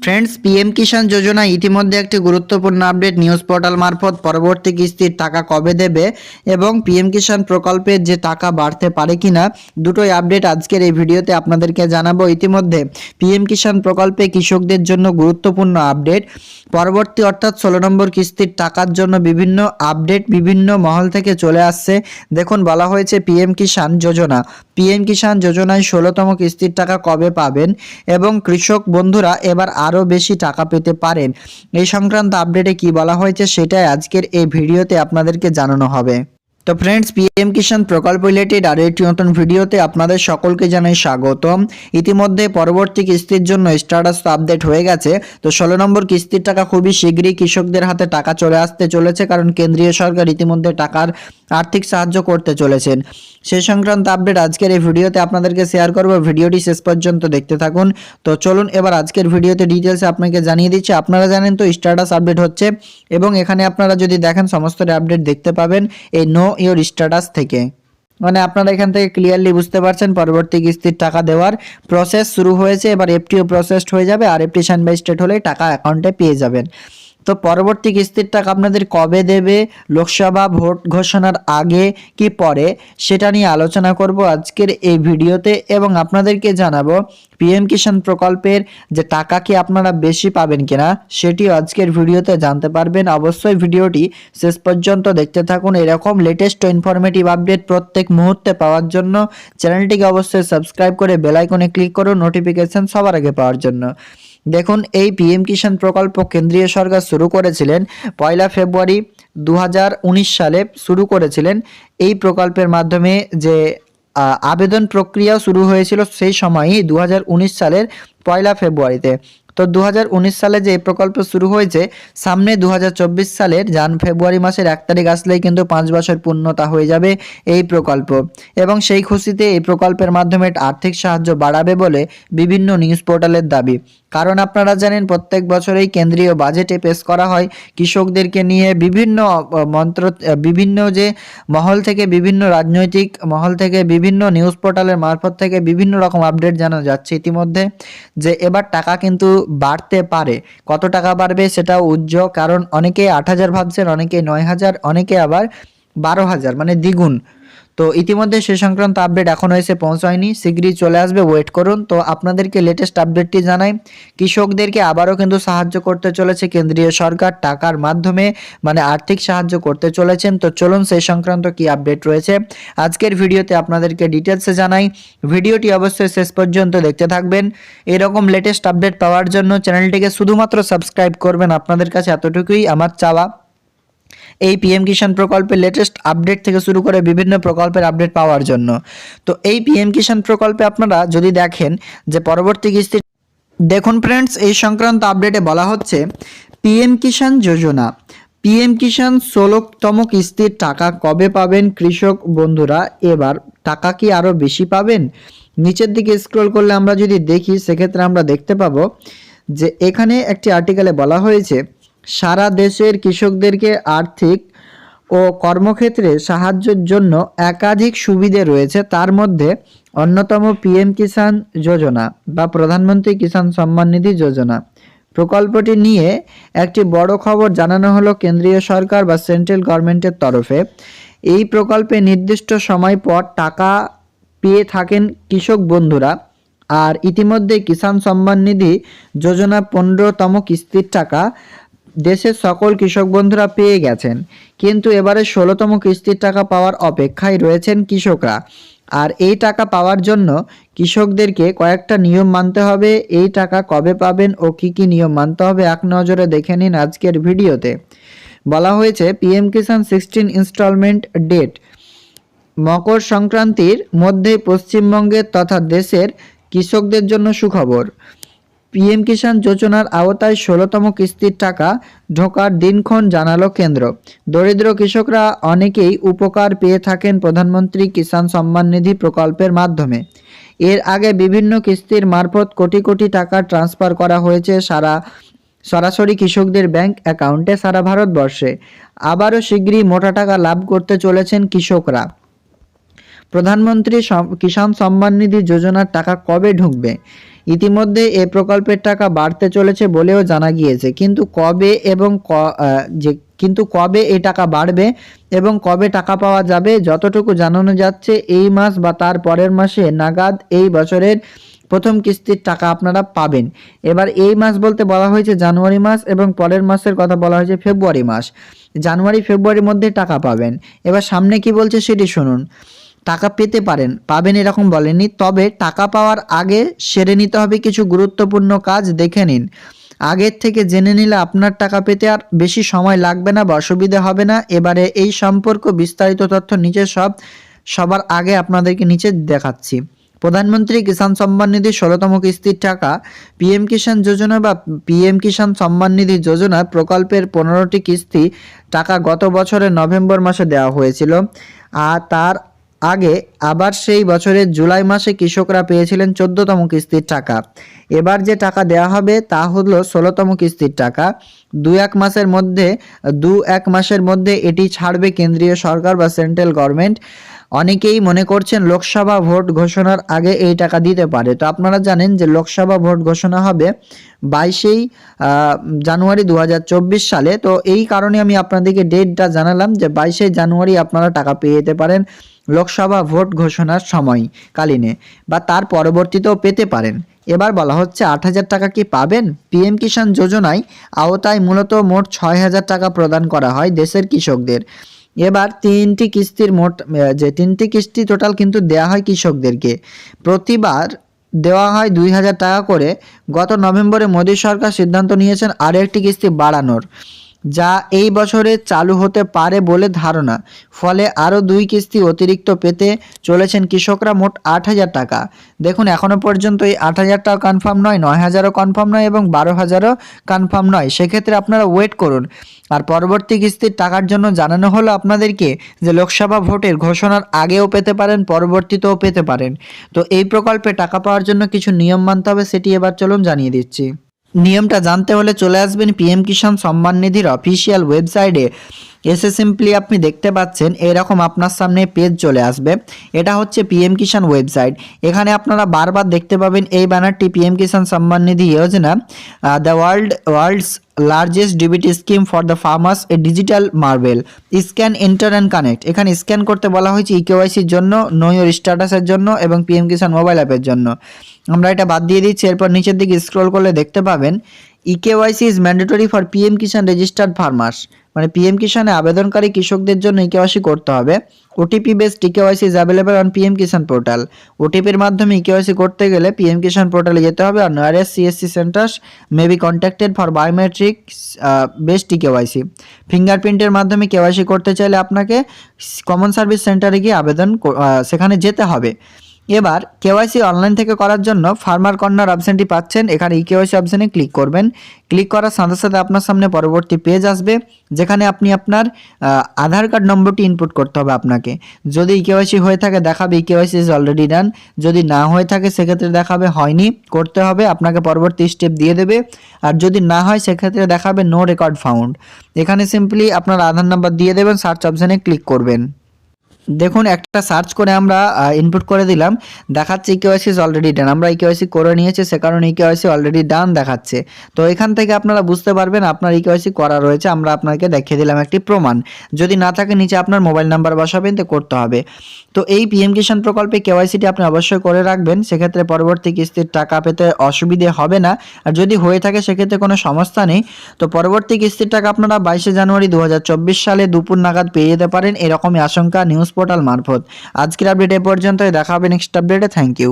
Friends, PM কিষাণ যোজনা ইতিমধ্যে একটি গুরুত্বপূর্ণ আপডেট নিউজ পোর্টাল মারফত পরবর্তী কিস্তির টাকা কবে দেবে এবং পিএম কিষাণ প্রকল্পের যে টাকা বাড়তে পারে কিনা, দুটোই আপডেট আজকের এই ভিডিওতে আপনাদেরকে জানাবো। ইতিমধ্যে পিএম কিষাণ প্রকল্পে কৃষকদের জন্য গুরুত্বপূর্ণ আপডেট পরবর্তী অর্থাৎ 16 নম্বর কিস্তির টাকার জন্য বিভিন্ন আপডেট বিভিন্ন মহল থেকে চলে আসছে। দেখুন, বলা হয়েছে পিএম কিষাণ যোজনা, পিএম কিষাণ যোজনায় 16তম কিস্তির টাকা কবে পাবেন এবং কৃষক বন্ধুরা এবার আরও বেশি টাকা পেতে পারেন। এই সংক্রান্ত আপডেটে কি বলা হয়েছে সেটাই আজকের এই ভিডিওতে আপনাদেরকে জানানো হবে। তো ফ্রেন্ডস, পিএম কিষাণ প্রকল্প রিলেটেড আরও একটি নতুন ভিডিওতে আপনাদের সকলকে জানাই স্বাগতম। ইতিমধ্যে পরবর্তী কিস্তির জন্য স্ট্যাটাস আপডেট হয়ে গেছে। তো 16 নম্বর কিস্তির টাকা খুবই শীঘ্রই কৃষকদের হাতে টাকা চলে আসতে চলেছে, কারণ কেন্দ্রীয় সরকার ইতিমধ্যে টাকার আর্থিক সাহায্য করতে চলেছেন। সেই সংক্রান্ত আপডেট আজকের এই ভিডিওতে আপনাদেরকে শেয়ার করব। ভিডিওটি শেষ পর্যন্ত দেখতে থাকুন। তো চলুন এবার আজকের ভিডিওতে ডিটেলসে আপনাকে জানিয়ে দিচ্ছি। আপনারা জানেন তো স্ট্যাটাস আপডেট হচ্ছে এবং এখানে আপনারা যদি দেখেন সমস্ত আপডেট দেখতে পাবেন এই নো ইওর স্ট্যাটাস থেকে। মানে আপনারা এখান থেকে ক্লিয়ারলি বুঝতে পারছেন পরবর্তী কিস্তির টাকা দেওয়ার প্রসেস শুরু হয়েছে। এবার এফটিও প্রসেসড হয়ে যাবে আর এফটি সাইন বাই স্টেট হলে টাকা অ্যাকাউন্টে পেয়ে যাবেন। তো পরবর্তী কিস্তির টাকা আপনাদের কবে দেবে, লোকসভা ভোট ঘোষণার আগে কি পরে, সেটা নিয়ে আলোচনা করব আজকের এই ভিডিওতে এবং আপনাদেরকে জানাবো পিএম কিষাণ প্রকল্পের যে টাকা কি আপনারা বেশি পাবেন কিনা সেটিও আজকের ভিডিওতে জানতে পারবেন। অবশ্যই ভিডিওটি শেষ পর্যন্ত দেখতে থাকুন। এরকম লেটেস্ট ইনফরমেটিভ আপডেট প্রত্যেক মুহূর্তে পাওয়ার জন্য চ্যানেলটিকে অবশ্যই সাবস্ক্রাইব করে বেল আইকনে ক্লিক করুন নোটিফিকেশন সবার আগে পাওয়ার জন্য। দেখুন, এই পিএম কিষাণ প্রকল্প কেন্দ্রীয় সরকার শুরু করেছিলেন 1 ফেব্রুয়ারি 2019 সালে শুরু করেছিলেন। এই প্রকল্পের মাধ্যমে যে আবেদন প্রক্রিয়া শুরু হয়েছিল সেই সময়ই 2019 সালের 1 ফেব্রুয়ারিতে। তো 2019 সালে যে এই প্রকল্প শুরু হয়েছে, সামনে 2024 সালের ফেব্রুয়ারি মাসের 1 তারিখ আসলেই কিন্তু 5 বছর পূর্ণতা হয়ে যাবে এই প্রকল্প এবং সেই খুশিতে এই প্রকল্পের মাধ্যমে আর্থিক সাহায্য বাড়াবে বলে বিভিন্ন নিউজ পোর্টালের দাবি। কারণ আপনারা জানেন প্রত্যেক বছরেই কেন্দ্রীয় বাজেটে পেশ করা হয় কৃষকদেরকে নিয়ে বিভিন্ন বিভিন্ন যে মহল থেকে, বিভিন্ন রাজনৈতিক মহল থেকে, বিভিন্ন নিউজ পোর্টালের মারফত থেকে বিভিন্ন রকম আপডেট জানা যাচ্ছে ইতিমধ্যে যে এবার টাকা কিন্তু বাড়তে পারে। কত টাকা বাড়বে সেটাও উজ্জ্বল, কারণ অনেকে 8,000 ভাবছেন, অনেকে 9,000, অনেকে আবার 12,000, মানে দ্বিগুণ। তো ইতিমধ্যে সে সংক্রান্ত আপডেট এখনও এসে পৌঁছায়নি, শীঘ্রই চলে আসবে, ওয়েট করুন। তো আপনাদেরকে লেটেস্ট আপডেটটি জানাই, কৃষকদেরকে আবারও কিন্তু সাহায্য করতে চলেছে কেন্দ্রীয় সরকার টাকার মাধ্যমে, মানে আর্থিক সাহায্য করতে চলেছেন। তো চলুন সেই সংক্রান্ত কি আপডেট রয়েছে আজকের ভিডিওতে আপনাদেরকে ডিটেলসে জানাই। ভিডিওটি অবশ্যই শেষ পর্যন্ত দেখতে থাকবেন। এরকম লেটেস্ট আপডেট পাওয়ার জন্য চ্যানেলটিকে শুধুমাত্র সাবস্ক্রাইব করবেন, আপনাদের কাছে এতটুকুই আমার চাওয়া। এই পিএম কিষাণ প্রকল্পের লেটেস্ট আপডেট থেকে শুরু করে বিভিন্ন প্রকল্পের আপডেট পাওয়ার জন্য। তো এই পিএম কিষাণ প্রকল্পে আপনারা যদি দেখেন যে পরবর্তী কিস্তি, দেখুন ফ্রেন্ডস, এই সংক্রান্ত আপডেটে বলা হচ্ছে পিএম কিষাণ যোজনা, পিএম কিষাণ 16তম কিস্তির টাকা কবে পাবেন কৃষক বন্ধুরা, এবার টাকা কি আরও বেশি পাবেন? নিচের দিকে স্ক্রল করলে আমরা যদি দেখি সেক্ষেত্রে আমরা দেখতে পাবো যে এখানে একটি আর্টিকেলে বলা হয়েছে সারা দেশের কৃষকদেরকে আর্থিক ও কর্মক্ষেত্রে সাহায্যের জন্য একাধিক সুবিধে রয়েছে। তার মধ্যে অন্যতম পিএম কিষাণ যোজনা বা প্রধানমন্ত্রী কিষাণ সম্মান নিধি যোজনা। প্রকল্পটি নিয়ে একটি বড় খবর জানানো হলো কেন্দ্রীয় সরকার বা সেন্ট্রাল গভর্নমেন্টের তরফে। এই প্রকল্পে নির্দিষ্ট সময় পর টাকা পেয়ে থাকেন কৃষক বন্ধুরা। আর ইতিমধ্যে কিষাণ সম্মান নিধি যোজনা 15তম কিস্তির টাকা দেশের সকল কৃষক বন্ধুরা পেয়ে গেছেন, কিন্তু এবারে 16তম কিস্তির টাকা পাওয়ার অপেক্ষায় রয়েছেন কৃষকরা। আর এই টাকা পাওয়ার জন্য কৃষকদেরকে কয়েকটা নিয়ম মানতে হবে। এই টাকা কবে পাবেন ও কি কি নিয়ম মানতে হবে এক নজরে দেখে নিন আজকের ভিডিওতে। বলা হয়েছে পিএম কিষাণ 16 ইনস্টলমেন্ট ডেট, মকর সংক্রান্তির মধ্যে পশ্চিমবঙ্গের তথা দেশের কৃষকদের জন্য সুখবর। পিএম কিষাণ যোজনার আওতায় 16তম কিস্তির টাকা ঢোকার দিনক্ষণ জানালো কেন্দ্র। দরিদ্র কৃষকরা অনেকেই উপকার পেয়ে থাকেন প্রধানমন্ত্রী কিষাণ সম্মান নিধি প্রকল্পের মাধ্যমে। এর আগে বিভিন্ন কিস্তির মারফত কোটি কোটি টাকা ট্রান্সফার করা হয়েছে সরাসরি কৃষকদের ব্যাংক অ্যাকাউন্টে সারা ভারতবর্ষে। আবারও শীঘ্রই মোটা টাকা লাভ করতে চলেছেন কৃষকরা। প্রধানমন্ত্রী কিষাণ সম্মান নিধি যোজনার টাকা কবে ঢুকবে? ইতিমধ্যে এই প্রকল্পের টাকা বাড়তে চলেছে বলেও জানা গিয়েছে, কিন্তু কবে এই টাকা বাড়বে এবং কবে টাকা পাওয়া যাবে, যতটুকু জানানো যাচ্ছে এই মাস বা তার পরের মাসে নাগাদ এই বছরের প্রথম কিস্তির টাকা আপনারা পাবেন। এবার এই মাস বলতে বলা হয়েছে জানুয়ারি মাস এবং পরের মাসের কথা বলা হয়েছে ফেব্রুয়ারি মাস। জানুয়ারি ফেব্রুয়ারির মধ্যে টাকা পাবেন। এবার সামনে কি বলছে সেটি শুনুন। টাকা পেতে পারেন, পাবেন এরকম বলেনি, তবে টাকা পাওয়ার আগে সেরে নিতে হবে কিছু গুরুত্বপূর্ণ কাজ, দেখে নিন। আগের থেকে জেনে নিলে আপনার টাকা পেতে আর বেশি সময় লাগবে না বা অসুবিধা হবে না। এবারে এই সম্পর্ক বিস্তারিত তথ্য নিচে সবার আগে আপনাদেরকে নিচে দেখাচ্ছি। প্রধানমন্ত্রী কিষাণ সম্মান নিধি 16তম কিস্তির টাকা, পিএম কিষাণ যোজনা বা পিএম কিষাণ সম্মান নিধি যোজনা প্রকল্পের 15টি কিস্তি টাকা গত বছরের নভেম্বর মাসে দেওয়া হয়েছিল। আর তার আগে আবার সেই বছরের জুলাই মাসে কৃষকরা পেয়েছিলেন 14তম কিস্তির টাকা। এবার যে টাকা দেওয়া হবে তা হলো 16তম কিস্তির টাকা। দু এক মাসের মধ্যে এটি ছাড়বে কেন্দ্রীয় সরকার বা সেন্ট্রাল গভর্নমেন্ট। অনেকেই মনে করছেন লোকসভা ভোট ঘোষণার আগে এই টাকা দিতে পারে। তো আপনারা জানেন যে লোকসভা ভোট ঘোষণা হবে 22 জানুয়ারি 2024 সালে। তো এই কারণে আমি আপনাদেরকে ডেটটা জানালাম যে 22 জানুয়ারি আপনারা টাকা পেয়ে যেতে পারেন লোকসভা ভোট ঘোষণার সময়কালীনে, বা তার পরবর্তীতেও পেতে পারেন। এবার বলা হচ্ছে 8,000 টাকা কি পাবেন? পিএম কিষাণ যোজনায় আওতায় মূলত মোট 6,000 টাকা প্রদান করা হয় দেশের কৃষকদের। এবার তিনটি কিস্তি টোটাল কিন্তু দেওয়া হয় কৃষকদেরকে। প্রতিবার দেওয়া হয় 2,000 টাকা করে। গত নভেম্বরে মোদী সরকার সিদ্ধান্ত নিয়েছেন আরও একটি কিস্তি বাড়ানোর, যা এই বছরে চালু হতে পারে বলে ধারণা। ফলে আরও 2 কিস্তি অতিরিক্ত পেতে চলেছেন কৃষকরা, মোট 8,000 টাকা। দেখুন এখনও পর্যন্ত এই 8,000 টাকা কনফার্ম নয়, 9,000ও কনফার্ম নয় এবং 12,000ও কনফার্ম নয়। সেক্ষেত্রে আপনারা ওয়েট করুন। আর পরবর্তী কিস্তির টাকার জন্য জানানো হলো আপনাদেরকে যে লোকসভা ভোটের ঘোষণার আগেও পেতে পারেন, পরবর্তীতেও পেতে পারেন। তো এই প্রকল্পে টাকা পাওয়ার জন্য কিছু নিয়ম মানতে হবে, সেটি এবার চলুন জানিয়ে দিচ্ছি। নিয়মটা জানতে হলে চলে আসবেন পিএম কিষাণ সম্মান নিধির অফিসিয়াল ওয়েবসাইটে। এসে সিম্পলি আপনি দেখতে পাচ্ছেন এরকম আপনার সামনে পেজ চলে আসবে। এটা হচ্ছে পিএম কিষাণ ওয়েবসাইট। এখানে আপনারা বারবার দেখতে পাবেন এই ব্যানারটি, PM Kisan Samman Nidhi Yojana, the world's largest DBT scheme for the farmers, a digital marvel, scan enter and connect. এখানে স্ক্যান করতে বলা হয়েছে ইকেওয়াইসির জন্য, নো ইওর স্ট্যাটাসের জন্য এবং পিএম কিষাণ মোবাইল অ্যাপের জন্য। আমরা এটা বাদ দিয়ে দিচ্ছি। এরপর নিচের দিকে স্ক্রল করলে দেখতে পাবেন eKYC is mandatory for PM Kisan registered farmers, মানে পিএম কিষাণে আবেদনকারী কৃষকদের জন্য ইকেওয়াইসি করতে হবে। OTP based eKYC is available on PM Kisan portal. ওটিপির মাধ্যমে ইকেওয়াইসি করতে গেলে পিএম কিষাণ পোর্টালে যেতে হবে। আর nearest CSC centres may be contacted for biometric based eKYC. ফিঙ্গারপ্রিন্টের মাধ্যমে কেওয়াইসি করতে চাইলে আপনাকে কমন সার্ভিস সেন্টারে গিয়ে সেখানে যেতে হবে। এবার কেওয়াইসি অনলাইন থেকে করার জন্য ফার্মার কর্নার অপশানটি পাচ্ছেন। এখানে ইকেওয়াইসি অপশানে ক্লিক করবেন। ক্লিক করার সাথে সাথে আপনার সামনে পরবর্তী পেজ আসবে, যেখানে আপনি আপনার আধার কার্ড নম্বরটি ইনপুট করতে হবে আপনাকে। যদি ইকেওয়াইসি হয়ে থাকে দেখাবে ইকেওয়াইসি ইজ অলরেডি ডান, যদি না হয়ে থাকে সেক্ষেত্রে দেখাবে হয়নি, করতে হবে, আপনাকে পরবর্তী স্টেপ দিয়ে দেবে। আর যদি না হয় সেক্ষেত্রে দেখাবে নো রেকর্ড ফাউন্ড। এখানে সিম্পলি আপনার আধার নাম্বার দিয়ে দেবেন, সার্চ অপশানে ক্লিক করবেন। দেখুন একটা সার্চ করে আমরা ইনপুট করে দিলাম, দেখাচ্ছে ইকেওয়াইসি ইজ অলরেডি ডান। আমরা ইকেওয়াইসি করে নিয়েছি, সে কারণে ইকেওয়াইসি অলরেডি ডান দেখাচ্ছে। তো এখান থেকে আপনারা বুঝতে পারবেন আপনার ইকেওয়াইসি করা রয়েছে। আমরা আপনাকে দেখিয়ে দিলাম একটি প্রমাণ। যদি না থাকে নিচে আপনার মোবাইল নাম্বার বসাবেন, তো করতে হবে। তো এই পিএম কিষাণ প্রকল্পে কেওয়াইসিটি আপনি অবশ্যই করে রাখবেন, সেক্ষেত্রে পরবর্তী কিস্তির টাকা পেতে অসুবিধে হবে না। আর যদি হয়ে থাকে সেক্ষেত্রে কোনো সমস্যা নেই। তো পরবর্তী কিস্তির টাকা আপনারা 22 জানুয়ারি 2024 সালে দুপুর নাগাদ পেয়ে যেতে পারেন, এরকমই আশঙ্কা নিউজ পোর্টাল মারফত। আজকের আপডেট এ পর্যন্তই, দেখা হবে নেক্সট আপডেটে। Thank you.